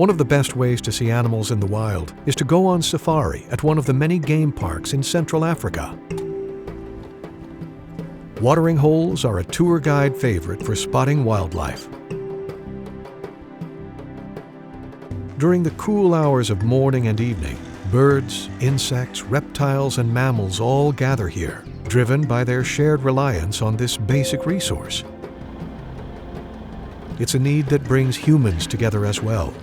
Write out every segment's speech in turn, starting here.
One of the best ways to see animals in the wild is to go on safari at one of the many game parks in Central Africa. Watering holes are a tour guide favorite for spotting wildlife. During the cool hours of morning and evening, birds, insects, reptiles, and mammals all gather here, driven by their shared reliance on this basic resource. It's a need that brings humans together as well.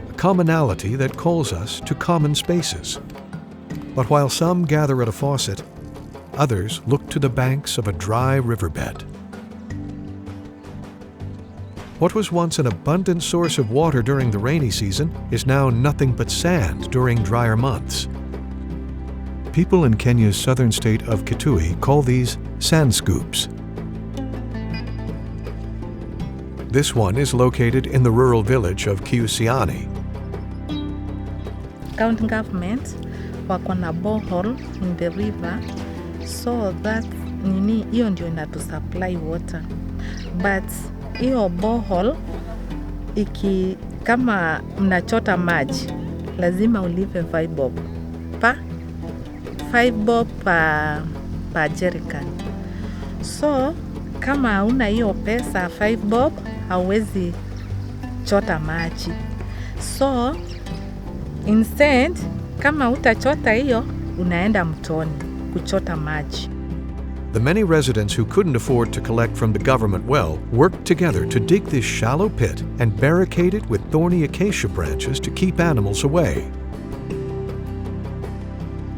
A commonality that calls us to common spaces. But while some gather at a faucet, others look to the banks of a dry riverbed. What was once an abundant source of water during the rainy season is now nothing but sand during drier months. People in Kenya's southern state of Kitui call these sand scoops. This one is located in the rural village of Kitui. County government wako na borehole in the river, so that hiyo ndio inatu supply water. But hiyo borehole kama mnachota maji lazima ulipe 5 bob per jerrycan. So kama hauna hiyo pesa 5 bob hauwezi chota maji. So instead kama utachota hiyo unaenda mtoni kuchota maji. The many residents who couldn't afford to collect from the government well worked together to dig this shallow pit and barricade it with thorny acacia branches to keep animals away.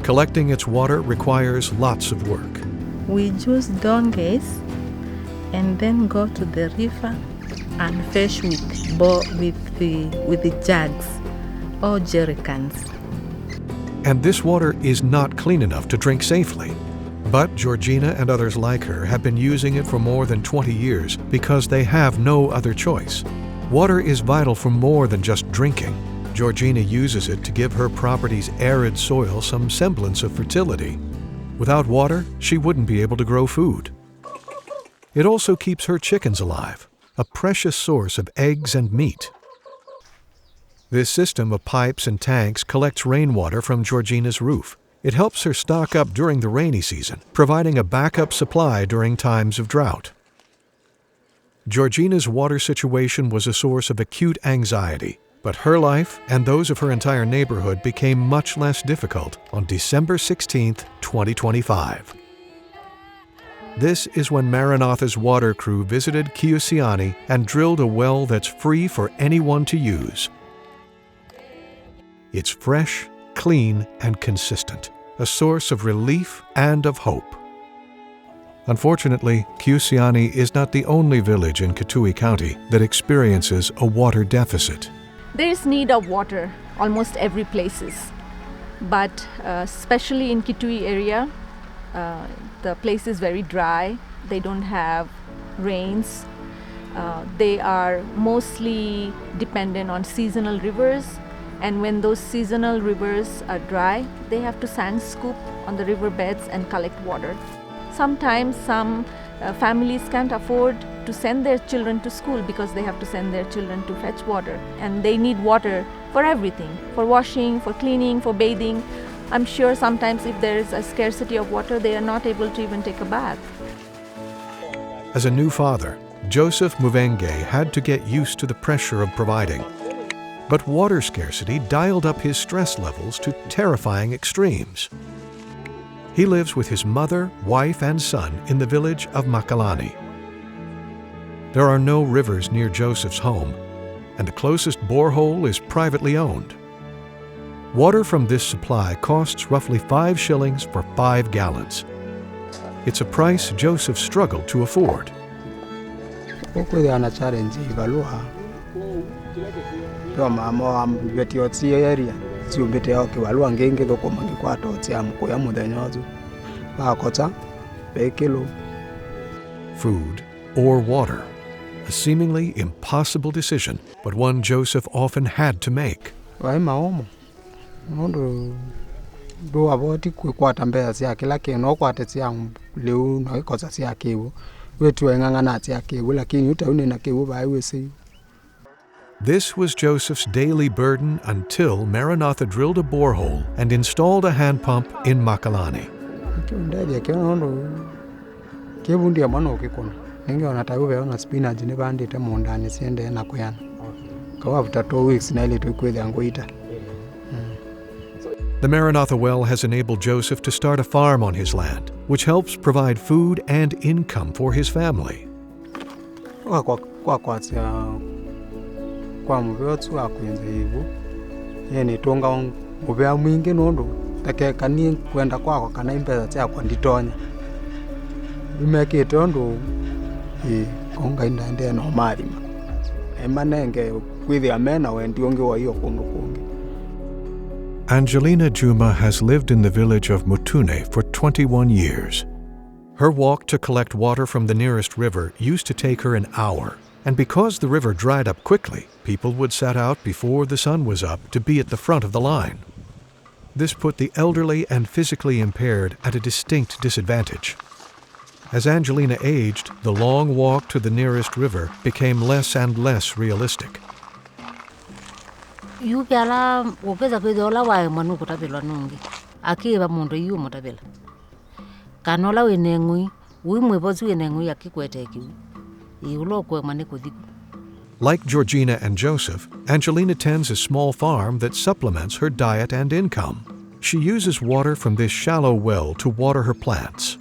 Collecting its water requires lots of work. We use donkeys and then go to the river and fish with the jugs or jerrycans. And this water is not clean enough to drink safely. But Georgina and others like her have been using it for more than 20 years because they have no other choice. Water is vital for more than just drinking. Georgina uses it to give her property's arid soil some semblance of fertility. Without water, she wouldn't be able to grow food. It also keeps her chickens alive, a precious source of eggs and meat. This system of pipes and tanks collects rainwater from Georgina's roof. It helps her stock up during the rainy season, providing a backup supply during times of drought. Georgina's water situation was a source of acute anxiety, but her life and those of her entire neighborhood became much less difficult on December 16, 2025. This is when Maranatha's water crew visited Kitui and drilled a well that's free for anyone to use. It's fresh, clean, and consistent, a source of relief and of hope. Unfortunately, Kitui is not the only village in Kitui County that experiences a water deficit. There is need of water almost every places, but especially in Kitui area, the place is very dry. They don't have rains. They are mostly dependent on seasonal rivers. And when those seasonal rivers are dry, they have to sand scoop on the riverbeds and collect water. Sometimes some families can't afford to send their children to school because they have to send their children to fetch water. And they need water for everything, for washing, for cleaning, for bathing. I'm sure sometimes if there is a scarcity of water, they are not able to even take a bath. As a new father, Joseph Muvenge had to get used to the pressure of providing. But water scarcity dialed up his stress levels to terrifying extremes. He lives with his mother, wife, and son in the village of Makalani. There are no rivers near Joseph's home, and the closest borehole is privately owned. Water from this supply costs roughly 5 shillings for 5 gallons. It's a price Joseph struggled to afford. Food or water, a seemingly impossible decision, but one Joseph often had to make. This was Joseph's daily burden until Maranatha drilled a borehole and installed a hand pump in Makalani. The Maranatha well has enabled Joseph to start a farm on his land, which helps provide food and income for his family. Angelina Juma has lived in the village of Mutune for 21 years. Her walk to collect water from the nearest river used to take her an hour, and because the river dried up quickly, people would set out before the sun was up to be at the front of the line. This put the elderly and physically impaired at a distinct disadvantage. As Angelina aged, the long walk to the nearest river became less and less realistic. Like Georgina and Joseph, Angelina tends a small farm that supplements her diet and income. She uses water from this shallow well to water her plants.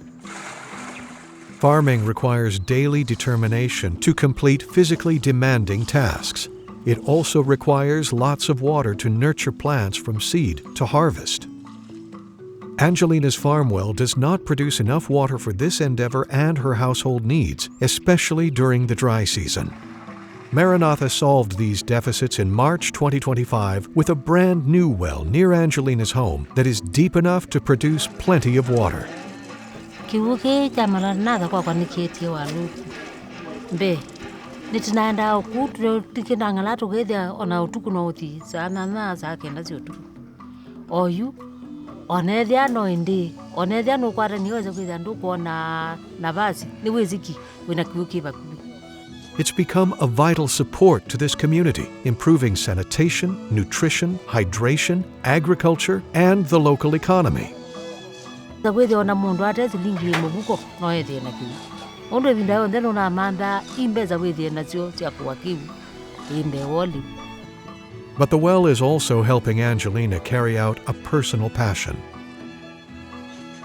Farming requires daily determination to complete physically demanding tasks. It also requires lots of water to nurture plants from seed to harvest. Angelina's farm well does not produce enough water for this endeavor and her household needs, especially during the dry season. Maranatha solved these deficits in March 2025 with a brand new well near Angelina's home that is deep enough to produce plenty of water. It's become a vital support to this community, improving sanitation, nutrition, hydration, agriculture, and the local economy. But the well is also helping Angelina carry out a personal passion.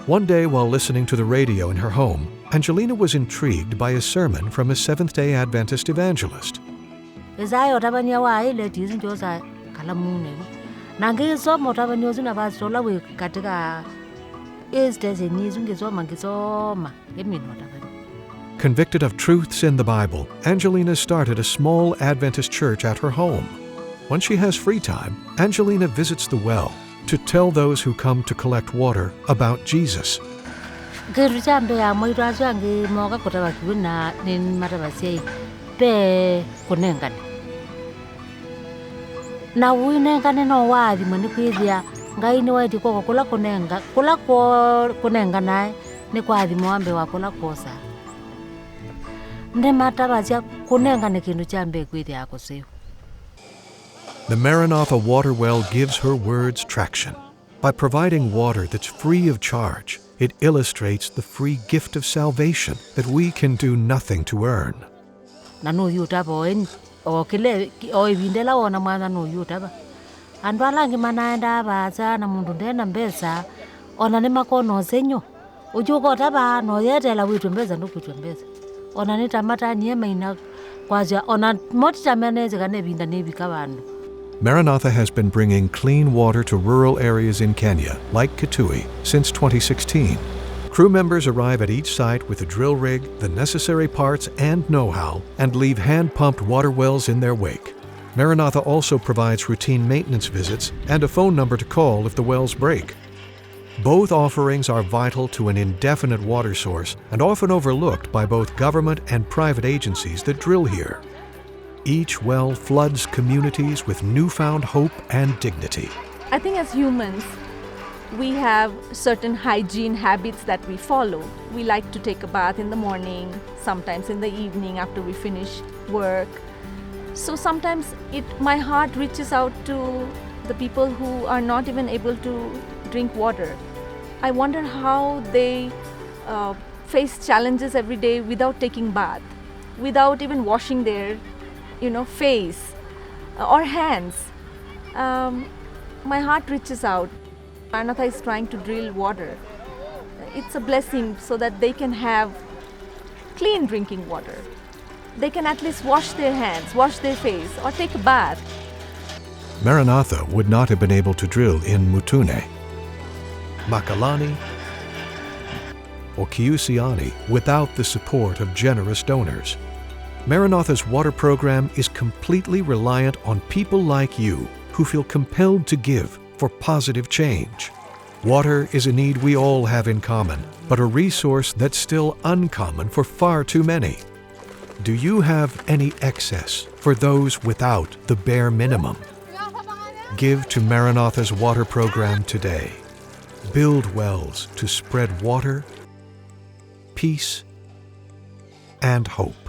One day while listening to the radio in her home, Angelina was intrigued by a sermon from a Seventh-day Adventist evangelist. Convicted of truths in the Bible, Angelina started a small Adventist church at her home. When she has free time, Angelina visits the well to tell those who come to collect water about Jesus. The Maranatha water well gives her words traction. By providing water that's free of charge, it illustrates the free gift of salvation that we can do nothing to earn. Maranatha has been bringing clean water to rural areas in Kenya, like Kitui, since 2016. Crew members arrive at each site with a drill rig, the necessary parts and know-how, and leave hand-pumped water wells in their wake. Maranatha also provides routine maintenance visits and a phone number to call if the wells break. Both offerings are vital to an indefinite water source and often overlooked by both government and private agencies that drill here. Each well floods communities with newfound hope and dignity. I think as humans, we have certain hygiene habits that we follow. We like to take a bath in the morning, sometimes in the evening after we finish work. So sometimes my heart reaches out to the people who are not even able to drink water. I wonder how they face challenges every day without taking bath, without even washing their, face or hands. My heart reaches out. Maranatha is trying to drill water. It's a blessing so that they can have clean drinking water. They can at least wash their hands, wash their face, or take a bath. Maranatha would not have been able to drill in Mutune, Makalani, or Kiusiani without the support of generous donors. Maranatha's water program is completely reliant on people like you who feel compelled to give for positive change. Water is a need we all have in common, but a resource that's still uncommon for far too many. Do you have any excess for those without the bare minimum? Give to Maranatha's water program today. Build wells to spread water, peace, and hope.